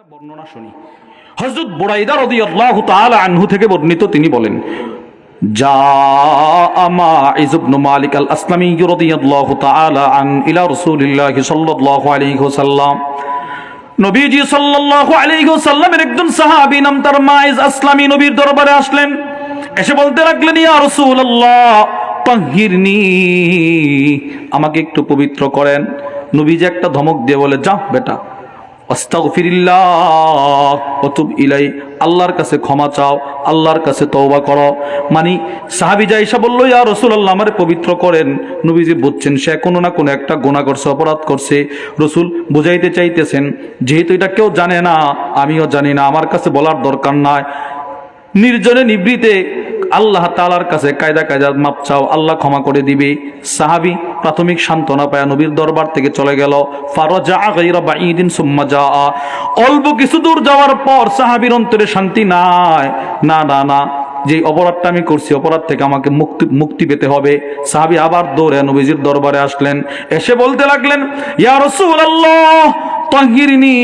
একটা বর্ণনা শুনি। হযরত বুরাইদা রাদিয়াল্লাহু তাআলা আনহু থেকে বর্ণিত, তিনি বলেন, জাআ মাইজ ইবনে মালিক আল আসলামী রাদিয়াল্লাহু তাআলা আন ইলা রাসূলিল্লাহ সাল্লাল্লাহু আলাইহি ওয়াসাল্লাম। নবীজি সাল্লাল্লাহু আলাইহি ওয়াসাল্লামের একজন সাহাবী নাম তার মাইজ আসলামী নবীর দরবারে আসলেন। এসে বলতে লাগলেন, ইয়া রাসূলুল্লাহ তাহহিরনি, আমাকে একটু পবিত্র করেন। নবীজি একটা ধমক দিয়ে বলে, যা বেটা, আস্তাগফিরিল্লাহ ওয়া তুব ইলাই, আল্লাহর কাছে ক্ষমা চাও, আল্লাহর কাছে তওবা করো। মানে সাহাবী যাইসা বলল, ইয়া রাসূলুল্লাহ আমারে পবিত্র করেন। নবীজি বুঝছেন সে কোনো না কোনো একটা গুনাহ করছে, অপরাধ করছে। রাসূল বুঝাইতে চাইতেছেন, যেহেতু এটা কেউ জানে না, আমিও জানি না, আমার কাছে বলার দরকার নাই, নির্জনে নিভৃতে আল্লাহ তাআলার কাছে কায়দা মাপ চাও, আল্লাহ ক্ষমা করে দিবে। সাহাবী প্রাথমিক সান্ত্বনা পায় নবীর দরবার থেকে চলে গেল। ফারাজা গায়রা বাঈদিন সুম্মা জাআ, অল্প কিছু দূর যাওয়ার পর সাহাবীর অন্তরে শান্তি নাই। না না না, যে অপরাধটা আমি করছি, অপরাধ থেকে আমাকে মুক্তি পেতে হবে। সাহাবী আবার দৌড়ে নবীজির দরবারে আসলেন। এসে বলতে লাগলেন, ইয়া রাসূলুল্লাহ তাহহিরনি,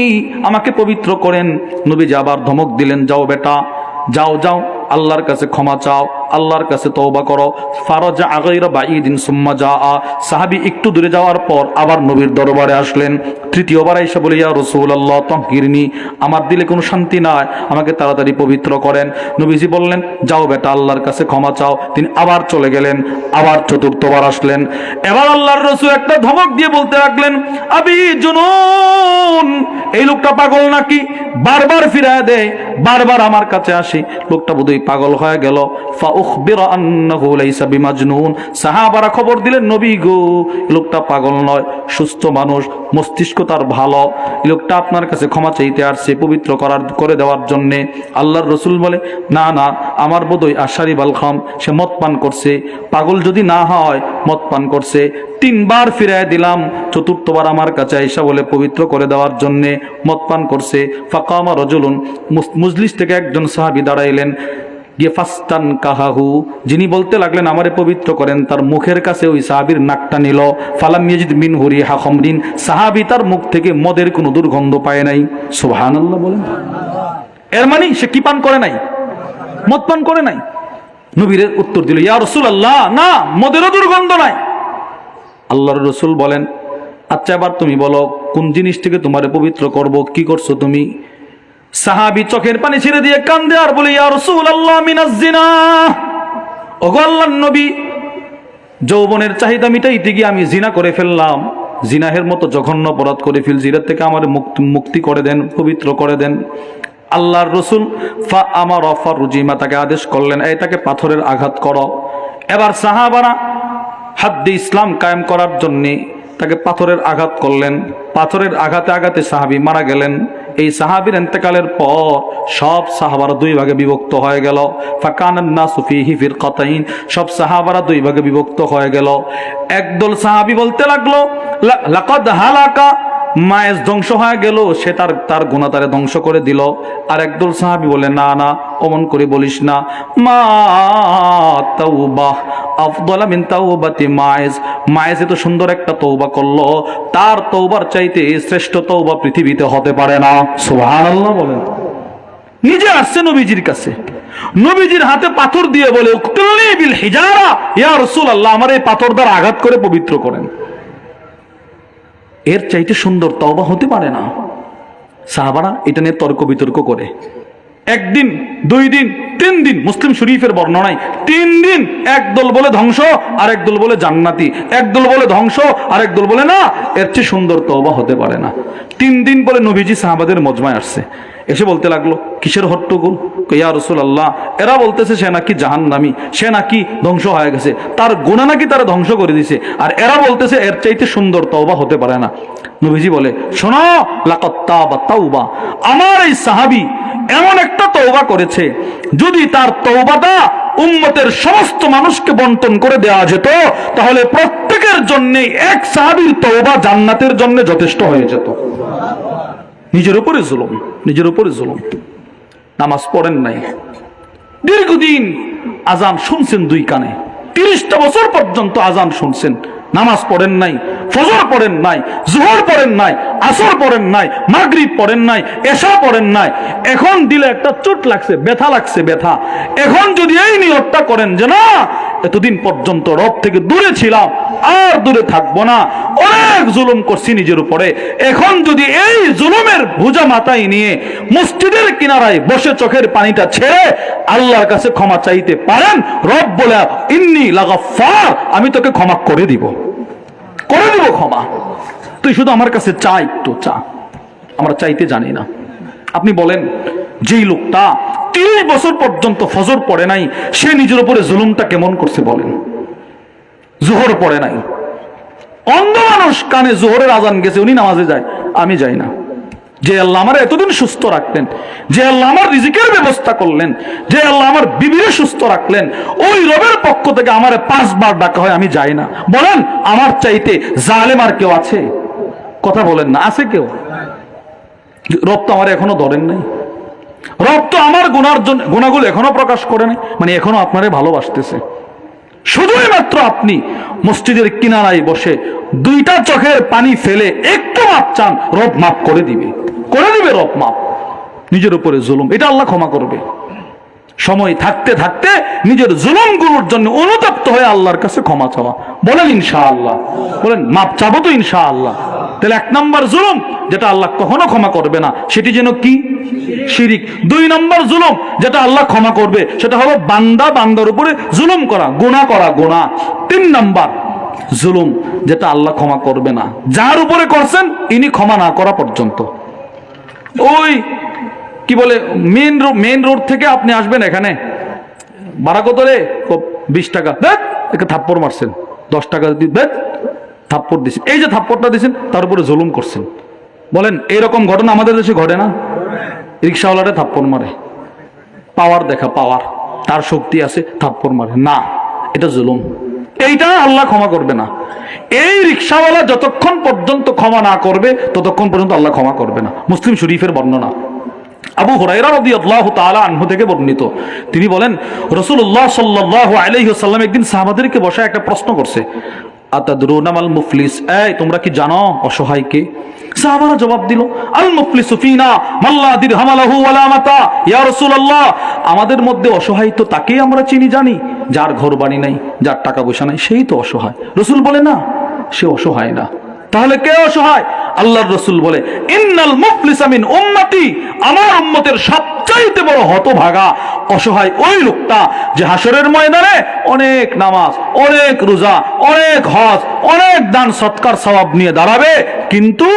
আমাকে পবিত্র করেন। নবীজি আবার ধমক দিলেন, যাও বেটা, যাও যাও, আল্লাহর কাছে ক্ষমা চাও, আল্লাহর কাছে তওবা করো। ফারাজা গায়রা বাঈদিন সুম্মা জাআ, সাহাবী একটু দূরে যাওয়ার পর আবার নবীর দরবারে আসলেন। তৃতীয়বার এসে বলে, ইয়া রাসূলুল্লাহ তাহহিরনি, আমার দিলে কোনো শান্তি নাই, আমাকে তাড়াতাড়ি পবিত্র করেন। নবীজি বললেন, যাও বেটা, আল্লাহর কাছে ক্ষমা চাও। তিনি আবার চলে গেলেন। আবার চতুর্থবার আসলেন। এবার আল্লাহর রাসূল একটা ধমক দিয়ে বলতে লাগলেন, আবি জুনুন, এই লোকটা পাগল নাকি? বারবার ফিরায় দেয়, বারবার আমার কাছে আসে, লোকটা বোধহয় পাগল হয়ে গেল। ফাউখবিরা আন্নাহু লাইসা বিমাজনুন, সাহাবারা খবর দিলেন, নবী গো, লোকটা পাগল নয়, সুস্থ মানুষ, মস্তিষ্ক তার ভালো, লোকটা আপনার কাছে ক্ষমা চাইতে আসছে, পবিত্র করে দেওয়ার জন্য। আল্লাহর রাসূল বলে, না না, আমার বোধহয় আশারি বালখাম, সে মদ পান করছে, পাগল যদি না হয় মদ পান করছে। তিনবার ফিরায় দিলাম, চতুর্থবার আমার কাছে আয়েশা বলে পবিত্র করে দেওয়ার জন্য মদ পান করছে। ফাকামা রাজুলুন, মজলিস থেকে একজন সাহাবী দাঁড়াইলেন, গিয়ে ফাস্তান কাহাহু, যিনি বলতে লাগলেন আমারে পবিত্র করেন, তার মুখের কাছে ওই সাহাবীর নাকটা নিল। ফালাম ইয়াজিদ মিনহু রিহা খামরিন, সাহাবী তার মুখ থেকে মদের কোনো দুর্গন্ধ পায় নাই। সুবহানাল্লাহ বলেন। এর মানে সে কি পান করে নাই? মদ পান করে নাই। নবীর উত্তর দিল, ইয়া রাসূলুল্লাহ, না, মদেরও দুর্গন্ধ নাই। আল্লাহর রাসূল বলেন, আচ্ছা এবার তুমি বলো, কোন জিনিস থেকে তোমারে পবিত্র করব, কি করছো তুমি? সাহাবী চোখের পানি ছেড়ে দিয়ে কান্দে আর বলে, ইয়া রাসূলুল্লাহ মিনাজ জিনা, ওগো আল্লাহর নবী, যৌবনের চাহিদা মিটাইতে গিয়ে আমি জিনা করে ফেললাম, জিনাহের মতো জঘন্য অপরাধ করে ফেলছি, এর থেকে আমার মুক্তি করে দেন, পবিত্র করে দেন। আল্লাহর রাসূল ফাআমারা ফারুজিমা, তাকে আদেশ করলেন, এই তাকে পাথরের আঘাত করো। এবার সাহাবারা হাদ্দে ইসলাম কায়েম করার জন্যে তাকে পাথরের আঘাত করলেন। পাথরের আঘাতে আঘাতে সাহাবী মারা গেলেন। এই সাহাবীর ইন্তেকালের পর সব সাহাবারা দুই ভাগে বিভক্ত হয়ে গেল। ফাকানান নাসু ফীহি ফিরকাতাইন, সব সাহাবারা দুই ভাগে বিভক্ত হয়ে গেল। একদল সাহাবী বলতে লাগলো, লাকাদ হালাকা, মায়ের ধ্বংস হয়ে গেল, সে তার গুনাহ তারে ধ্বংস করে দিল। আর একদল সাহাবী বলে, না না, অমন করে বলিস না, মা তাওবাহ আফদালা মিন তাওবাতি মায়েজ, মায়েজ এত সুন্দর একটা তওবা করলো, তার তওবার চাইতে শ্রেষ্ঠ তওবা পৃথিবীতে হতে পারে না। সুবহানাল্লাহ বলেন। নিজে আসছে নবীজির কাছে, নবীজির হাতে পাথর দিয়ে বলে, উকতুলনি বিল হিজারা, ইয়া রাসূলুল্লাহ আমার এই পাথর দ্বারা আঘাত করে পবিত্র করেন। এর চাইতে সুন্দর তওবা হতে পারে না। সাহাবারা এটা নিয়ে তর্ক বিতর্ক করে, একদিন, দুই দিন, 3 দিন, মুসলিম শরীফের বর্ণনায় 3 দিন একদল বলে ধ্বংস, আর একদল বলে জান্নাতি, একদল বলে ধ্বংস, আর একদল বলে না, এর চেয়ে সুন্দর তওবা হতে পারে না। 3 দিন পরে নবীজি সাহাবাদের মজমায় আসছে, এসে বলতে লাগলো, কিসের হট্টগোল? ইয়া রাসূলুল্লাহ, এরা বলতেছে সে নাকি জাহান্নামী, সে নাকি ধ্বংস হয়ে গেছে, তার গুনাহ নাকি তারা ধ্বংস করে দিছে, আর এরা বলতেছে এর চাইতে সুন্দর তওবা হতে পারে না। নবীজি বলে, শোনো, লাকাত তাবা তাওবা, আমার এই সাহাবী এমন একটা তওবা করেছে, যদি তার তওবাটা উম্মতের সমস্ত মানুষকে বন্টন করে দেওয়া যেত, তাহলে প্রত্যেকের জন্য এক সাহাবীর তওবা জান্নাতের জন্য যথেষ্ট হয়ে যেত। নিজের উপরে জুলুম, নিজের উপরে জুলুম। নামাজ পড়েন নাই, দীর্ঘদিন আজান শুনছেন 2 কানে, 30টা বছর পর্যন্ত আজান শুনছেন, নামাজ পড়েন নাই, ফজর পড়েন নাই, জোহর পড়েন নাই, আসর পড়েন নাই, মাগরিব পড়েন নাই, এশা পড়েন নাই, এখন দিলে একটা চোট লাগছে, ব্যথা লাগছে, ব্যথা। এখন যদি এই নিয়তটা করেন যে না, এতদিন পর্যন্ত রব থেকে দূরে ছিলাম, আর দূরে থাকবো না, অনেক জুলুম করছি নিজের উপরে, এখন যদি এই জুলুমের বোঝা মাথায় নিয়ে মসজিদের কিনারায় বসে চোখের পানিটা ছেড়ে আল্লাহর কাছে ক্ষমা চাইতে পারেন, রব বলে ইন্নী লাগাফার, আমি তোকে ক্ষমা করে দিব ক্ষমা। তুই শুধু আমার কাছে চা, একটু চা। আমরা চাইতে জানি না। আপনি বলেন, যেই লোকটা 30 বছর পর্যন্ত ফজর পড়ে নাই, সে নিজের উপরে জুলুমটা কেমন করছে বলেন। জোহর পড়ে নাই, অন্ধ মানুষ কানে জোহরের আজান গেছে, উনি নামাজে যায়, আমি যাই না। যে আল্লাহ আমার এতদিন সুস্থ রাখলেন, যে আল্লাহ আমার রিজিকের ব্যবস্থা করলেন, যে আল্লাহ আমার বিবিরে সুস্থ রাখলেন, ওই রবের পক্ষ থেকে আমার 5 বার ডাকা হয়, আমি যাই না। বলেন, আমার চাইতে জালেম আর কেউ আছে? কথা বলেন না, আছে কেউ? রব তো আমার এখনো ধরেন নাই, রব তো আমার গুনাহগুলো এখনো প্রকাশ করে নাই, মানে এখনো আপনারে ভালোবাসতেছে। শুধুই মাত্র আপনি মসজিদের কিনারায় বসে 2টা চোখের পানি ফেলে একটু মাপ চান, রব মাফ করে দিবে রব মাফ। নিজের উপরে জুলুম, এটা আল্লাহ ক্ষমা করবে। সময় থাকতে থাকতে নিজের জুলুমগুলোর জন্য অনুতপ্ত হয়ে আল্লাহর কাছে ক্ষমা চাওয়া। বলেন ইনশাআল্লাহ, বলেন মাপ চাবো তো ইনশাআল্লাহ। তাহলে 1 নম্বর জুলুম যেটা আল্লাহ কখনো ক্ষমা করবে না, সেটি যেন কি? শিরিক। 2 নম্বর জুলুম যেটা আল্লাহ ক্ষমা করবে, সেটা হলো বান্দার উপরে জুলুম করা, গুনাহ করা, গুনাহ। 3 নম্বর জুলুম যেটা আল্লাহ ক্ষমা করবে না, যার উপরে করছেন ইনি ক্ষমা না করা পর্যন্ত। ওই কি বলে, মেইন রোড থেকে আপনি আসবেন এখানে, ভাড়া কত রে? 20 টাকা। একে থাপ্পড় মারছেন, 10 টাকা থাপ্পড় দিচ্ছেন। এই যে থাপ্পড়টা দিচ্ছেন, তার উপরে জুলুম করছেন। বলেন, এইরকম ঘটনা আমাদের দেশে ঘটে না? রিক্সাওয়ালারে থাপ্পড় মারে, পাওয়ার দেখা, পাওয়ার, তার শক্তি আছে, থাপ্পড় মারে না, এটা জুলুম। এইটা আল্লাহ ক্ষমা করবে না। এই রিক্সাওয়ালা যতক্ষণ পর্যন্ত ক্ষমা না করবে, ততক্ষণ পর্যন্ত আল্লাহ ক্ষমা করবে না। মুসলিম শরীফের বর্ণনা, আবু হুরায়রা রাদিয়াল্লাহু তাআলা আনহু থেকে বর্ণিত। তিনি বলেন, রাসূলুল্লাহ সাল্লাল্লাহু আলাইহি ওয়াসাল্লাম একদিন সাহাবাদেরকে বসায় একটা প্রশ্ন করছে, আতাদরুনা মাল মুফলিস, এই তোমরা কি জানো অসহায় কে? সাহাবারা জবাব দিল, আল মুফলিসু ফিনা মাল্লা দিরহাম লাহু ওয়ালা মাতা। ইয়া রাসূলুল্লাহ, আমাদের মধ্যে অসহায় তো তাকেই আমরা চিনি জানি, যার ঘর বাড়ি নাই, যার টাকা পয়সা নাই, সেই তো অসহায়। রাসূল বলে, না, সে অসহায় না। তাহলে কে অসহায়? আল্লাহর রাসূল বলে, ইন্নাল মুফলিসা মিন উম্মতি, আমার উম্মতের সবচাইতে বড় হতভাগা অসহায় ওই লোকটা যে হাসরের ময়দানে অনেক নামাজ, অনেক রোজা, অনেক হজ, অনেক দান সৎকার সওয়াব নিয়ে দাঁড়াবে, কিন্তু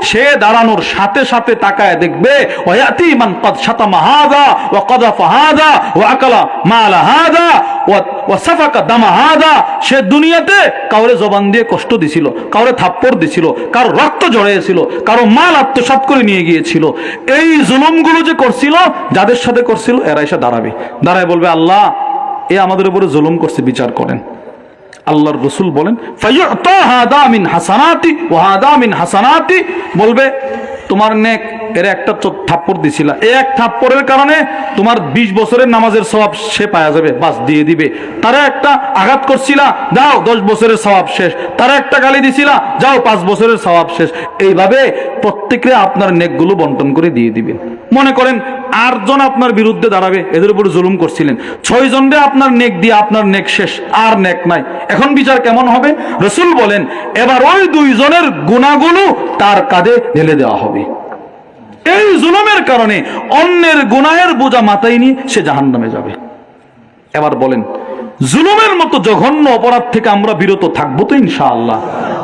সে দাঁড়ানোর সাথে সাথে তাকায় দেখবে, ওয়ায়াতি মান ক্বাদ শাতামা হাযা ওয়া কাযাফা হাযা ওয়া আকালা মাল হাযা ওয়া সাফাকা দামা হাযা। সে দুনিয়াতে কাউরে জবান দিয়ে কষ্ট দিছিল, কাউরে থাপ্পড় দিছিল, কারো রক্ত ঝরিয়েছিল, কারো মাল আত্মসাৎ করে নিয়ে গিয়েছিল। এই জুলুমগুলো যে করছিল, যাদের সাথে করছিল, এরা এসে দাঁড়ায় বলবে, আল্লাহ এ আমাদের উপরে জুলুম করছে, বিচার করেন। আল্লাহর রাসূল বলেন, ফায়ুতা হাদা মিন হাসানাতি ওয়া হাদা মিন হাসানাতি, বলবে তোমার নেক, এর একটা থাপ্পড় দিছিল, এই এক থাপ্পড়ের কারণে তোমার 20 বছরের নামাজের সওয়াব সে পাওয়া যাবে, বাস দিয়ে দিবে। তারা একটা আঘাত করছিলা, যাও 10 বছরের সওয়াব শেষ। তারা একটা গালি দিছিলা, যাও 5 বছরের সওয়াব শেষ। এইভাবে প্রত্যেককে আপনার নেকগুলো বন্টন করে দিয়ে দিবেন। মনে করেন 8 জন আপনার বিরুদ্ধে দাঁড়াবে, এদের উপরে জুলুম করছিলেন, 6 জনরে আপনার নেক দিয়ে আপনার নেক শেষ, আর নেক নাই। এখন বিচার কেমন হবে? রাসূল বলেন, এবার ওই 2 জনের গুনাহগুলো তার কাঁধে ঢেলে দেওয়া হবে। এই জুলুমের কারণে অন্যের গুনাহের বোঝা মাথায় নিয়ে সে জাহান্নামে যাবে। এবার বলেন, জুলুমের মতো জঘন্য অপরাধ থেকে আমরা বিরত থাকবো তো ইনশাআল্লাহ?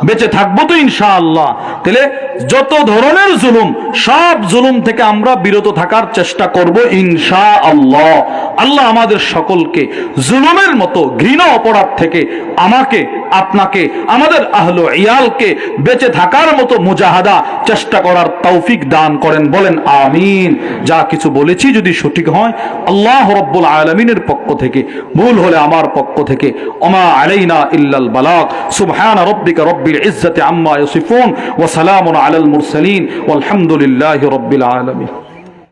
বেঁচে থাকবো তো ইনশাআল্লাহ? তাহলে যত ধরনের জুলুম, সব জুলুম থেকে আমরা বিরত থাকার চেষ্টা করব ইনশাআল্লাহ। আল্লাহ আমাদের সকলকে জুলুমের মতো ঘৃণা অপরাধ থেকে আমাকে, আপনাকে, আমাদের আহলে ইয়ালকে বেঁচে থাকার মতো মুজাহাদা চেষ্টা করার তৌফিক দান করেন। বলেন আমিন। যা কিছু বলেছি যদি সঠিক হয় আল্লাহ রাব্বুল আলামিনের পক্ষ থেকে, ভুল হলে আমার পক্ষ থেকে, ওমা আলাইনা ইল্লাল বালাগ। সুবহানা রাব্বিকা রব্বিল ইজ্জাতি আম্মা ইয়াসিফুন ওয়া সালামুন আলাল মুরসালিন ওয়ালহামদুলিল্লাহি রাব্বিল আলামিন।